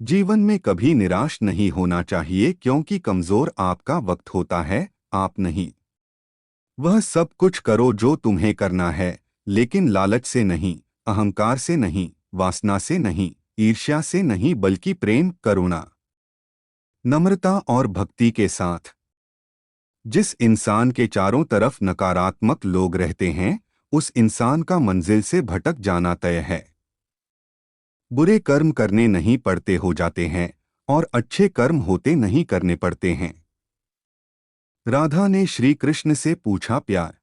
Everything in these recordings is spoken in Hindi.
जीवन में कभी निराश नहीं होना चाहिए क्योंकि कमजोर आपका वक्त होता है, आप नहीं। वह सब कुछ करो जो तुम्हें करना है, लेकिन लालच से नहीं, अहंकार से नहीं, वासना से नहीं, ईर्ष्या से नहीं बल्कि प्रेम, करुणा, नम्रता और भक्ति के साथ। जिस इंसान के चारों तरफ नकारात्मक लोग रहते हैं, उस इंसान का मंजिल से भटक जाना तय है। बुरे कर्म करने नहीं पड़ते हो जाते हैं और अच्छे कर्म होते नहीं करने पड़ते हैं। राधा ने श्री कृष्ण से पूछा, प्यार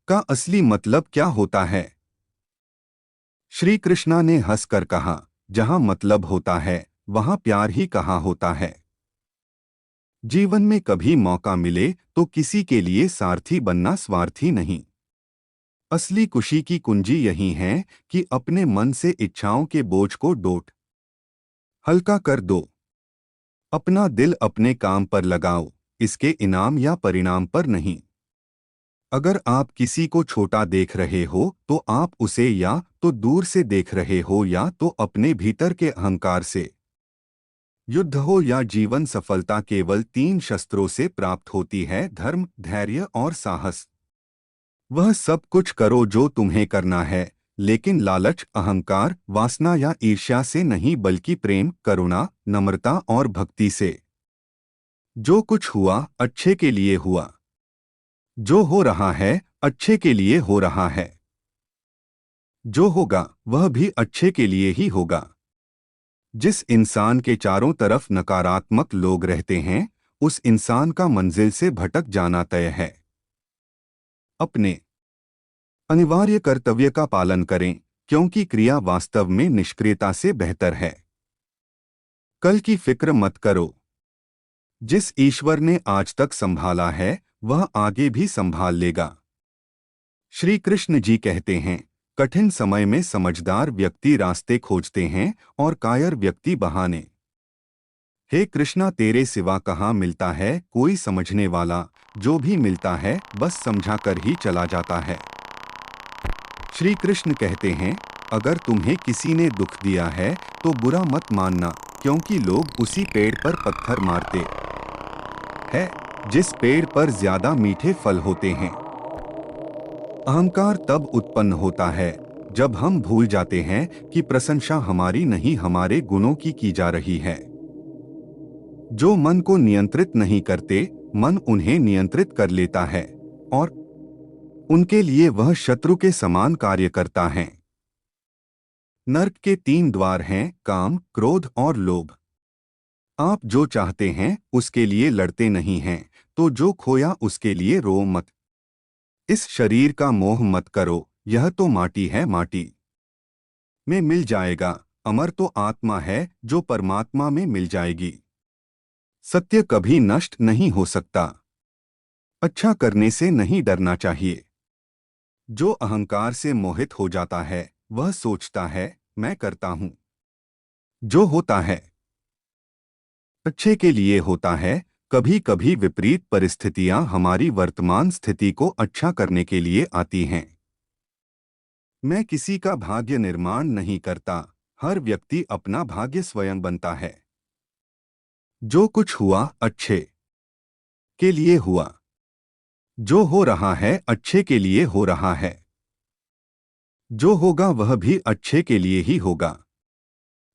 का असली मतलब क्या होता है? श्री कृष्णा ने हंसकर कहा, जहां मतलब होता है वहां प्यार ही कहाँ होता है। जीवन में कभी मौका मिले तो किसी के लिए सारथी बनना स्वार्थी नहीं। असली खुशी की कुंजी यही है कि अपने मन से इच्छाओं के बोझ को डोट हल्का कर दो। अपना दिल अपने काम पर लगाओ, इसके इनाम या परिणाम पर नहीं। अगर आप किसी को छोटा देख रहे हो तो आप उसे या तो दूर से देख रहे हो या तो अपने भीतर के अहंकार से। युद्ध हो या जीवन, सफलता केवल तीन शस्त्रों से प्राप्त होती है: धर्म, धैर्य और साहस। वह सब कुछ करो जो तुम्हें करना है, लेकिन लालच, अहंकार, वासना या ईर्ष्या से नहीं बल्कि प्रेम, करुणा, नम्रता और भक्ति से। जो कुछ हुआ अच्छे के लिए हुआ। जो हो रहा है अच्छे के लिए हो रहा है। जो होगा वह भी अच्छे के लिए ही होगा। जिस इंसान के चारों तरफ नकारात्मक लोग रहते हैं, उस इंसान का मंजिल से भटक जाना तय है। अपने अनिवार्य कर्तव्य का पालन करें, क्योंकि क्रिया वास्तव में निष्क्रियता से बेहतर है। कल की फिक्र मत करो। जिस ईश्वर ने आज तक संभाला है वह आगे भी संभाल लेगा। श्री कृष्ण जी कहते हैं, कठिन समय में समझदार व्यक्ति रास्ते खोजते हैं और कायर व्यक्ति बहाने। हे कृष्णा, तेरे सिवा कहाँ मिलता है कोई समझने वाला? जो भी मिलता है बस समझा कर ही चला जाता है। श्री कृष्ण कहते हैं, अगर तुम्हें किसी ने दुख दिया है तो बुरा मत मानना, क्योंकि लोग उसी पेड़ पर पत्थर मारते हैं जिस पेड़ पर ज्यादा मीठे फल होते हैं। अहंकार तब उत्पन्न होता है जब हम भूल जाते हैं कि प्रशंसा हमारी नहीं, हमारे गुणों की जा रही है। जो मन को नियंत्रित नहीं करते, मन उन्हें नियंत्रित कर लेता है और उनके लिए वह शत्रु के समान कार्य करता है। नर्क के तीन द्वार हैं: काम, क्रोध और लोभ। आप जो चाहते हैं उसके लिए लड़ते नहीं हैं, तो जो खोया उसके लिए रो मत। इस शरीर का मोह मत करो, यह तो माटी है, माटी में मिल जाएगा। अमर तो आत्मा है जो परमात्मा में मिल जाएगी। सत्य कभी नष्ट नहीं हो सकता। अच्छा करने से नहीं डरना चाहिए। जो अहंकार से मोहित हो जाता है वह सोचता है, मैं करता हूं। जो होता है अच्छे के लिए होता है। कभी कभी विपरीत परिस्थितियां हमारी वर्तमान स्थिति को अच्छा करने के लिए आती हैं। मैं किसी का भाग्य निर्माण नहीं करता, हर व्यक्ति अपना भाग्य स्वयं बनता है। जो कुछ हुआ अच्छे के लिए हुआ। जो हो रहा है अच्छे के लिए हो रहा है। जो होगा वह भी अच्छे के लिए ही होगा।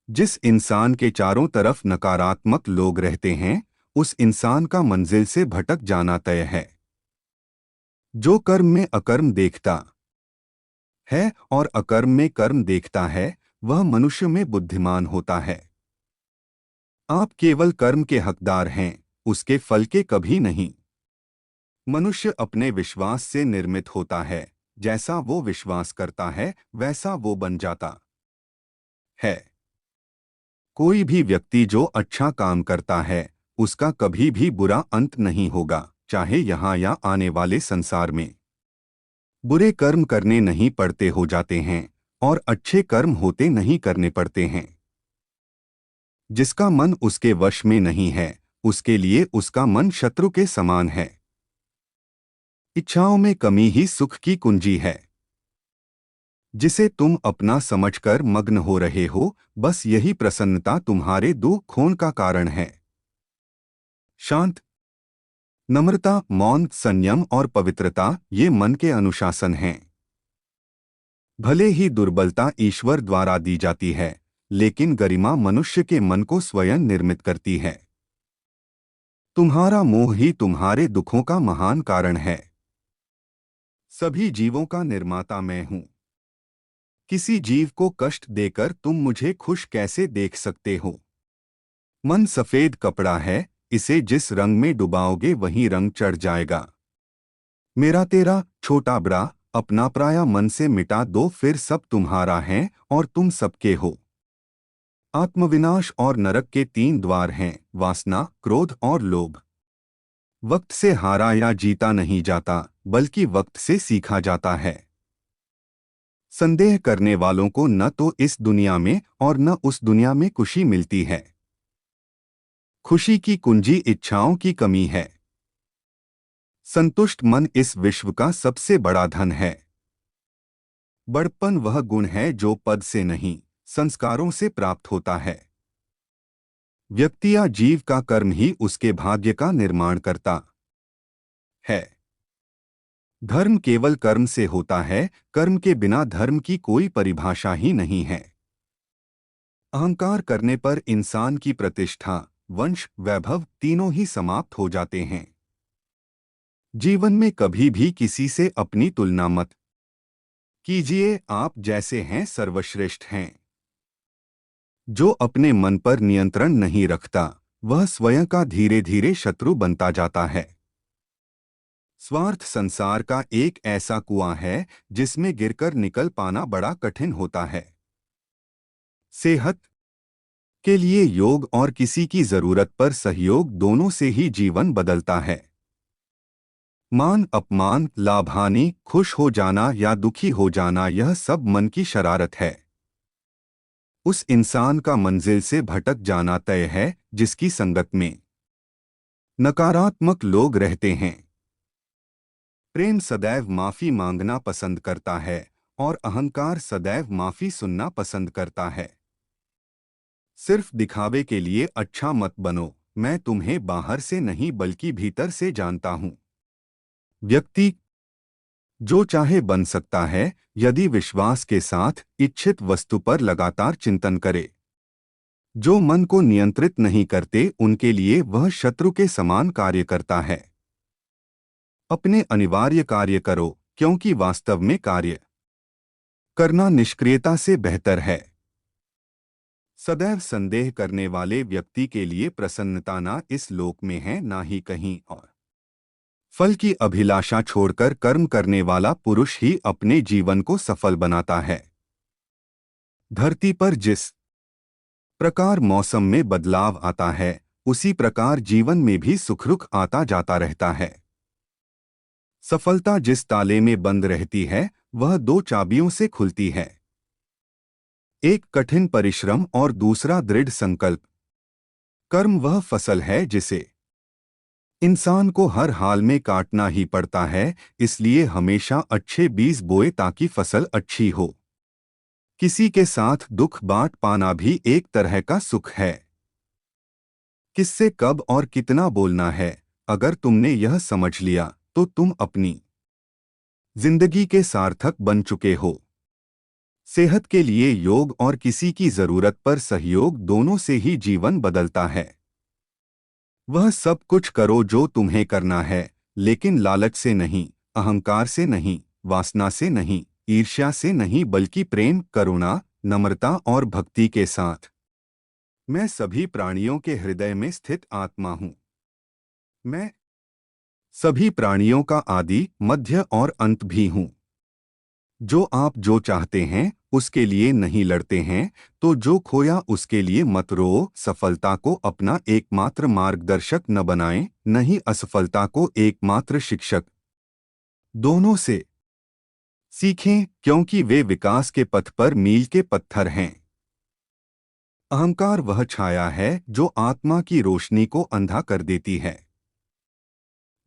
जिस इंसान के चारों तरफ नकारात्मक लोग रहते हैं, उस इंसान का मंजिल से भटक जाना तय है। जो कर्म में अकर्म देखता है और अकर्म में कर्म देखता है, वह मनुष्य में बुद्धिमान होता है। आप केवल कर्म के हकदार हैं, उसके फल के कभी नहीं। मनुष्य अपने विश्वास से निर्मित होता है। जैसा वो विश्वास करता है वैसा वो बन जाता है। कोई भी व्यक्ति जो अच्छा काम करता है उसका कभी भी बुरा अंत नहीं होगा, चाहे यहाँ या आने वाले संसार में। बुरे कर्म करने नहीं पड़ते हो जाते हैं और अच्छे कर्म होते नहीं करने पड़ते हैं। जिसका मन उसके वश में नहीं है, उसके लिए उसका मन शत्रु के समान है। इच्छाओं में कमी ही सुख की कुंजी है। जिसे तुम अपना समझकर मग्न हो रहे हो, बस यही प्रसन्नता तुम्हारे दुख खोन का कारण है। शांत, नम्रता, मौन, संयम और पवित्रता ये मन के अनुशासन हैं। भले ही दुर्बलता ईश्वर द्वारा दी जाती है, लेकिन गरिमा मनुष्य के मन को स्वयं निर्मित करती है। तुम्हारा मोह ही तुम्हारे दुखों का महान कारण है। सभी जीवों का निर्माता मैं हूं। किसी जीव को कष्ट देकर तुम मुझे खुश कैसे देख सकते हो? मन सफेद कपड़ा है, इसे जिस रंग में डुबाओगे वही रंग चढ़ जाएगा। मेरा तेरा, छोटा बड़ा, अपना पराया मन से मिटा दो, फिर सब तुम्हारा है और तुम सबके हो। आत्मविनाश और नरक के तीन द्वार हैं, वासना, क्रोध और लोभ। वक्त से हारा या जीता नहीं जाता, बल्कि वक्त से सीखा जाता है। संदेह करने वालों को न तो इस दुनिया में और न उस दुनिया में खुशी मिलती है। खुशी की कुंजी इच्छाओं की कमी है। संतुष्ट मन इस विश्व का सबसे बड़ा धन है। बड़प्पन वह गुण है जो पद से नहीं, संस्कारों से प्राप्त होता है। व्यक्ति या जीव का कर्म ही उसके भाग्य का निर्माण करता है। धर्म केवल कर्म से होता है, कर्म के बिना धर्म की कोई परिभाषा ही नहीं है। अहंकार करने पर इंसान की प्रतिष्ठा, वंश, वैभव तीनों ही समाप्त हो जाते हैं। जीवन में कभी भी किसी से अपनी तुलना मत कीजिए, आप जैसे हैं सर्वश्रेष्ठ हैं। जो अपने मन पर नियंत्रण नहीं रखता, वह स्वयं का धीरे धीरे शत्रु बनता जाता है। स्वार्थ संसार का एक ऐसा कुआं है जिसमें गिरकर निकल पाना बड़ा कठिन होता है। सेहत के लिए योग और किसी की जरूरत पर सहयोग, दोनों से ही जीवन बदलता है। मान अपमान, लाभ हानि, खुश हो जाना या दुखी हो जाना, यह सब मन की शरारत है। उस इंसान का मंजिल से भटक जाना तय है जिसकी संगत में नकारात्मक लोग रहते हैं। प्रेम सदैव माफी मांगना पसंद करता है और अहंकार सदैव माफी सुनना पसंद करता है। सिर्फ दिखावे के लिए अच्छा मत बनो, मैं तुम्हें बाहर से नहीं बल्कि भीतर से जानता हूं। व्यक्ति जो चाहे बन सकता है, यदि विश्वास के साथ इच्छित वस्तु पर लगातार चिंतन करे। जो मन को नियंत्रित नहीं करते, उनके लिए वह शत्रु के समान कार्य करता है। अपने अनिवार्य कार्य करो, क्योंकि वास्तव में कार्य करना निष्क्रियता से बेहतर है। सदैव संदेह करने वाले व्यक्ति के लिए प्रसन्नता ना इस लोक में है, ना ही कहीं और। फल की अभिलाषा छोड़कर कर्म करने वाला पुरुष ही अपने जीवन को सफल बनाता है। धरती पर जिस प्रकार मौसम में बदलाव आता है, उसी प्रकार जीवन में भी सुख रुख आता जाता रहता है। सफलता जिस ताले में बंद रहती है, वह दो चाबियों से खुलती है। एक कठिन परिश्रम और दूसरा दृढ़ संकल्प। कर्म वह फसल है जिसे इंसान को हर हाल में काटना ही पड़ता है, इसलिए हमेशा अच्छे बीज बोए ताकि फसल अच्छी हो। किसी के साथ दुख बांट पाना भी एक तरह का सुख है। किससे कब और कितना बोलना है, अगर तुमने यह समझ लिया तो तुम अपनी जिंदगी के सार्थक बन चुके हो। सेहत के लिए योग और किसी की जरूरत पर सहयोग, दोनों से ही जीवन बदलता है। वह सब कुछ करो जो तुम्हें करना है, लेकिन लालच से नहीं, अहंकार से नहीं, वासना से नहीं, ईर्ष्या से नहीं, बल्कि प्रेम, करुणा, नम्रता और भक्ति के साथ। मैं सभी प्राणियों के हृदय में स्थित आत्मा हूँ। मैं सभी प्राणियों का आदि, मध्य और अंत भी हूँ। जो आप जो चाहते हैं उसके लिए नहीं लड़ते हैं, तो जो खोया उसके लिए मत रो। सफलता को अपना एकमात्र मार्गदर्शक न बनाएं, न ही असफलता को एकमात्र शिक्षक। दोनों से सीखें, क्योंकि वे विकास के पथ पर मील के पत्थर हैं। अहंकार वह छाया है जो आत्मा की रोशनी को अंधा कर देती है।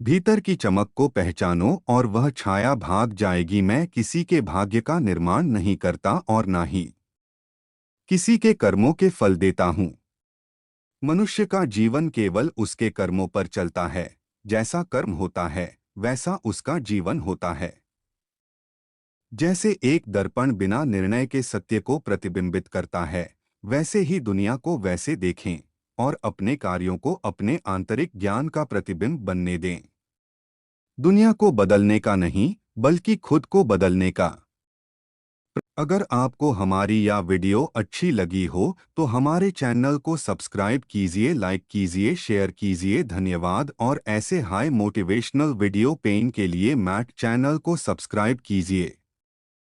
भीतर की चमक को पहचानो और वह छाया भाग जाएगी। मैं किसी के भाग्य का निर्माण नहीं करता और ना ही किसी के कर्मों के फल देता हूँ। मनुष्य का जीवन केवल उसके कर्मों पर चलता है। जैसा कर्म होता है वैसा उसका जीवन होता है। जैसे एक दर्पण बिना निर्णय के सत्य को प्रतिबिंबित करता है, वैसे ही दुनिया को वैसे देखें और अपने कार्यों को अपने आंतरिक ज्ञान का प्रतिबिंब बनने दें। दुनिया को बदलने का नहीं, बल्कि खुद को बदलने का। अगर आपको हमारी यह वीडियो अच्छी लगी हो तो हमारे चैनल को सब्सक्राइब कीजिए, लाइक कीजिए, शेयर कीजिए। धन्यवाद। और ऐसे हाई मोटिवेशनल वीडियो पेन के लिए मैट चैनल को सब्सक्राइब कीजिए।